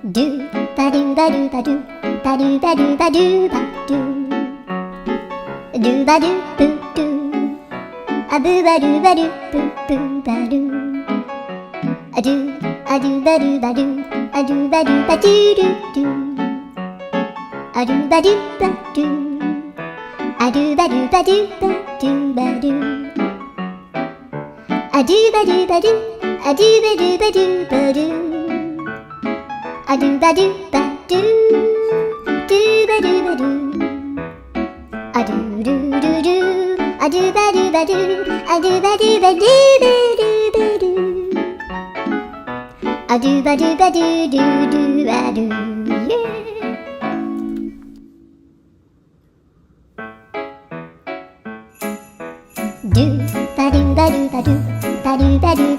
ドゥバドゥバドゥバドゥバドゥバドゥバドゥバドゥドゥバドゥブドゥアブバドゥバドゥブブバドゥアドゥアドゥバドゥバドゥアドゥバドゥバドゥドゥドゥアドゥバドゥバドゥアドゥバドゥバドゥバドゥバドゥアドゥバドゥバドゥアドゥバドゥバドゥバドゥアドゥバドゥバドゥドゥバドゥバドゥアドゥルルルアドゥバドゥバドゥアドゥバドゥバドゥバドゥバドゥアドゥバドゥバドゥドゥドゥバドゥドゥバドゥバドゥバドゥバドゥバドゥ